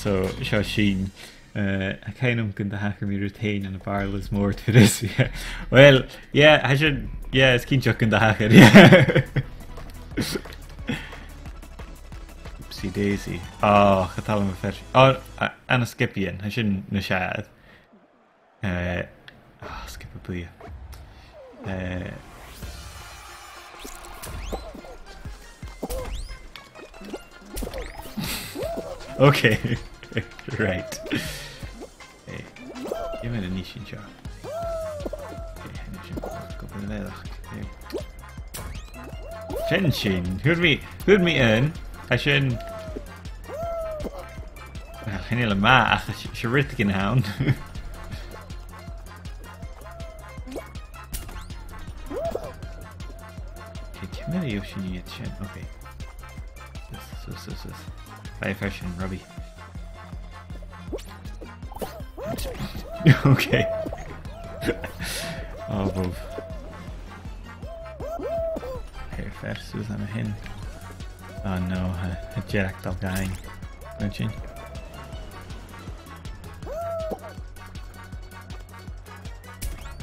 so sin céanam gon de hacha mí rutain an a barrel is mór to this. Yeah. Well, yeah, I should, yeah, it's cínteach gon de hacha, yeah. Oopsie daisy. Oh, chatal am fer. Oh, anna skipian, I shouldn't na shad. Skip a booyah. Okay, right. Hey, give me the niche job. Okay, go for the bharrachd. Shin, who'd me in? I shouldn't. Well, I need a ma. She ripped in hound. Okay, come here, Yoshi. Shin. Okay. This. Bye, fashion, Robbie. Okay. Oh, both. Here, first, Susan a hin. Oh no, a chleachdadh guy. Don't you?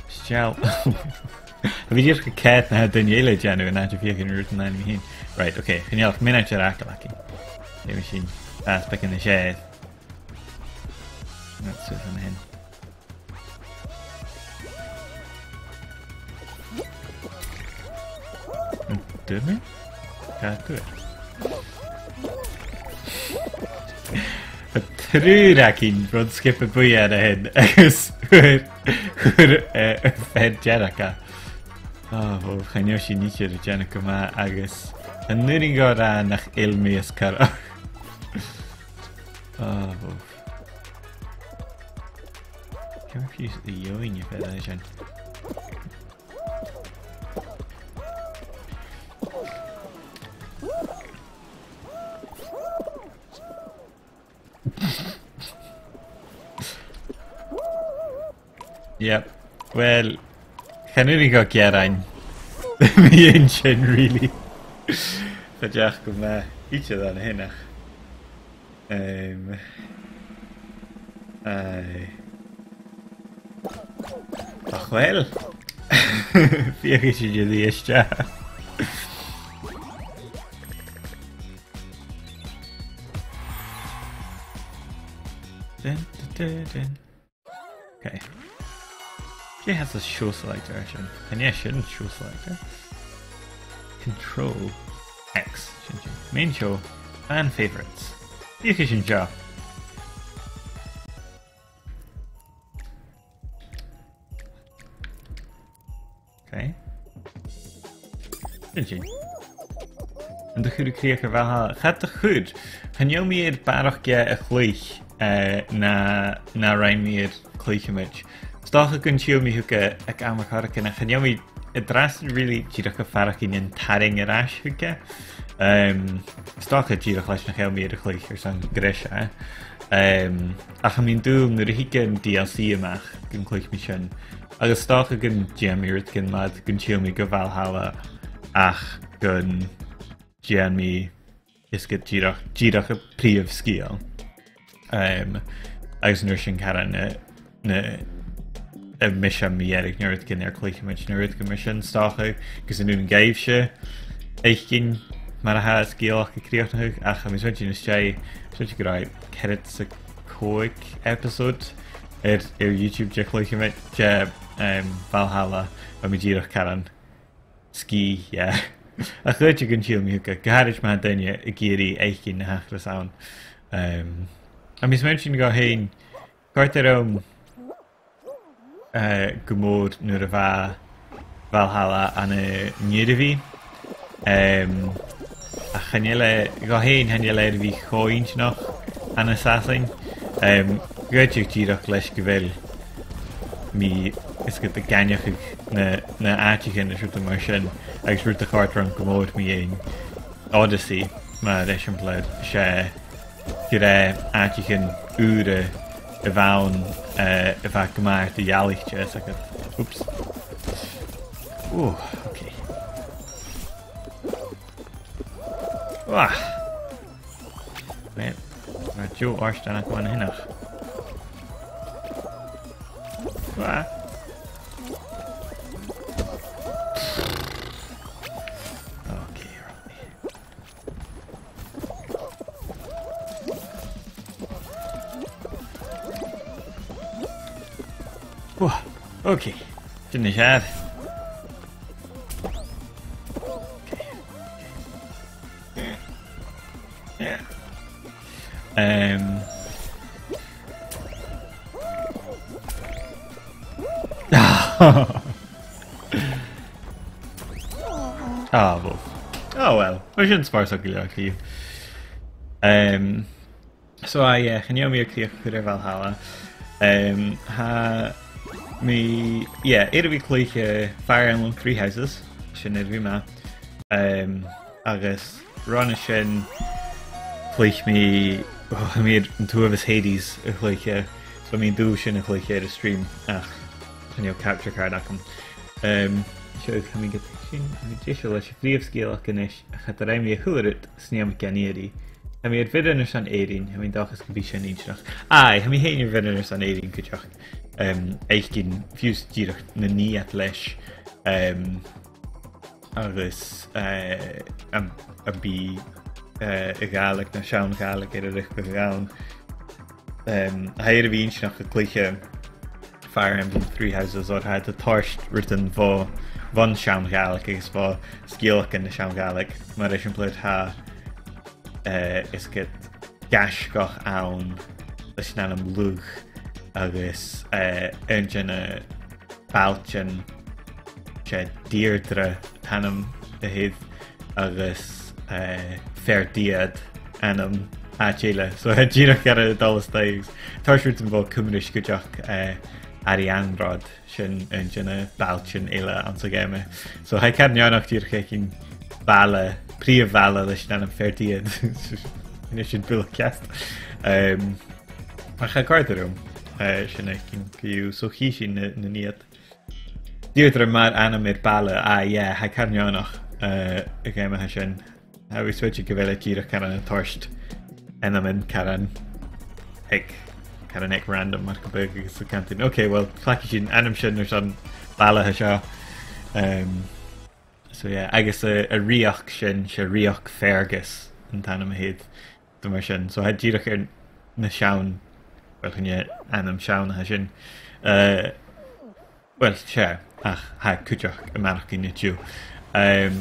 Shell. Have you just a cat now? Daniela Janu and Andrew Fiakin Rudan and hin. Right, okay. Can you have minute chleachdadh? The machine. That's back in the shed. That's Susan hin. Do me? Can't do it. But through Rakin, run skip a booyah ahead. Agus, fed Jenica. Oh, well, Hanyoshi Nietzsche, the Jenica ma, Agus. And nuring go ra nach ilmias cara. Oh, well. Can we use the yo in your federation? Yep. Well, can only go Gerain. Me ancient really. Fajach go ma each of them hinach. Ach well. Wie should you the extra? Okay. She has a show selector actually. And yeah, shouldn't show selector. Control X, shouldn't you? Main show and favorites. The occasion job. Okay. Shouldn't you? En de goede kreeg wel gaat het goed. Gaan jou meer bharrachd a Chluich na rein meer Cluicheamaid. Stocha gon siw mi hwga ag am ag yna. Gaan jou mi y dras really girach a bharrachd yn taring yr as hwga. Stocha girach leis na chael mi a Chluich ar san grisha. Ach am mi'n dŵm nyr higen DLC ymach gyn Cluicheamaid. Agus stocha gon Geamaichean gyn mad gon siw mi gyfal hala ach gon Geamaichean is get girach a príomh scíal. Agus nuair sin cara na mission mi erig nuair gin ar Cluicheamaid nuair go mission stácha gus an nún gaibh se éichcin mar a ha scíalach a críochtnaach ach am is wint in stay such go raibh cerit sa cóig episode ar YouTube de Cluicheamaid de Valhalla a mi girach caran ski, yeah. A chuid you gon siw mi hwga gaharage ma daine a géirí éichcin na hachra sawn. A mis mention go hain gart ar gomód nuair a bha Valhalla an a Nniudaví. A chanile go hain hanile ar bhí choint noch an a sasain. Gait you girach leis go bhfuil mi is go a ganeach na áitichen is ruta mar sin agus ruta chart ran gomód mi ein Odyssey ma reisimpla sé go ré áitichen úre a bhain a bha gomaart a Gaelic is like oops. Ooh, okay. Wah. Wait, much. Joe áisteach bhain hinach. Wow. Okay, right. Okay, didn't I? Oh well, we shouldn't spars up you. So I can you me a clear Valhalla. Ha me it'll be Cluiche Fire Emblem 3 Houses. Shouldn't be ma. Agus run a shin Cluich me I made 2 of his Hades a Cluiche. So I mean do shin a Cluiche to stream. Can you capture card I can show can we get sin dis leis fríomh scéalach inis a chat raim mé thuirit sneam ganéirí. Ha mé vididir san éirín, ha mé dachas go bí sin íseach. Ai, ha mé héanir vididir san éirín goteach éicin fiús díireach na níiad leis agus a bí i Gaelic na sean Gaelic ar a rich go gaun. Ha éidir bhí íseach a Cluiche Fire Emblem 3 Houses or had the thirst written for one Sean Gaelic is for Skeelach in the Sean Gaelic. Maar is pleit ha is get gash goch aun is na am lug agus engine balchen che Deirdre tanam the head agus fair diad anam Achile. So had Gina get a dollar staves. Thirst written for Cumrish Gujak Arianrod sin engine balchin ila an game. So I can not dir kicking Vala pre Vala leis an ferdiad in should build cast. I cha carterum sin you so he sin na niet. Deirdre mar animate Bala I can not game ha sin. How we switch gevele gira can an thirst and I'm in Karen hick kind of neck random mark agus the canteen. Okay, well, Clachishin Adam Shin or some Bala Hasha. So yeah, I guess a Riach Shin, Riach Fergus in Tanam Head the Marshin. So I had Jirach in the Shaun, well, can you Adam Shaun Hashin? Well, sure, ha Kujach, a Manach in the Jew. I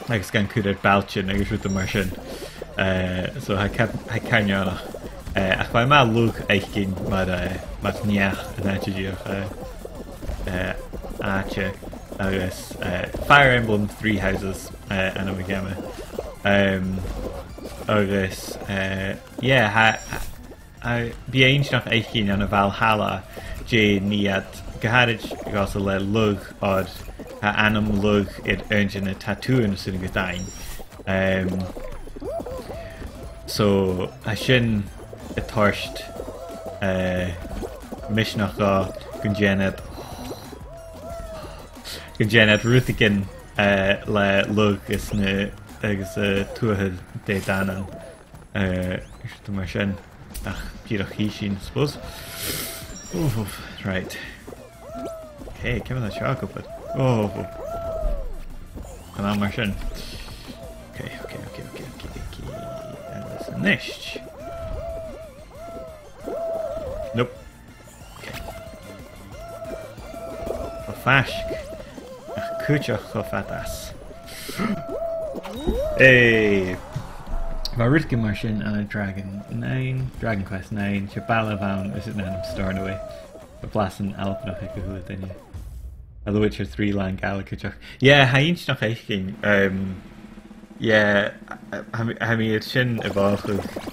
guess can Kuder Balchin, I guess with the Marshin. So I can't know. Ach bhaid má lug éicin mar neach an áitiúach áte agus Fire Emblem 3 Houses an am game agus bí einsnach éicin an a Valhalla dé níad goharid gas le lug od anam lug it engine a tattoo in a sin godain. So a sin a thirst mishnach gunjanet ruthigan le lug is na agus tuahead de danan is mar sin ach bíach hí sin suppose. Right. Okay, come on, shock up it. Come on, mar sin. Okay. And this is next. Nope. Okay. Fashk. Kuchach fatas. Hey. Bhruidhinn mar sin and a Dragon Quest 9, Shabala Van is it now storing away. The Blassen Alpnach I could with any. The Witcher 3 Land Gaelic. Yeah, ha inch nach eichking. Yeah, ha mi it sin evolved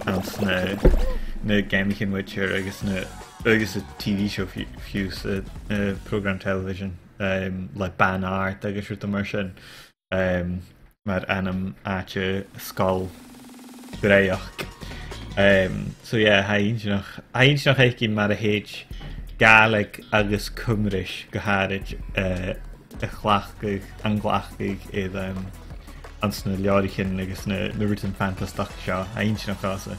ans na Gaelican Witcher agus a TV show fuse program television like ban art agus with the immersion mar anam ache skull Breach. So yeah, ha inch nach eichking mar a héit Gaelic agus Cumrish goharid a chleachdadh an ghlaachdaigh ans na leorichin agus na rudan Fantastachd seo a inch nach casa.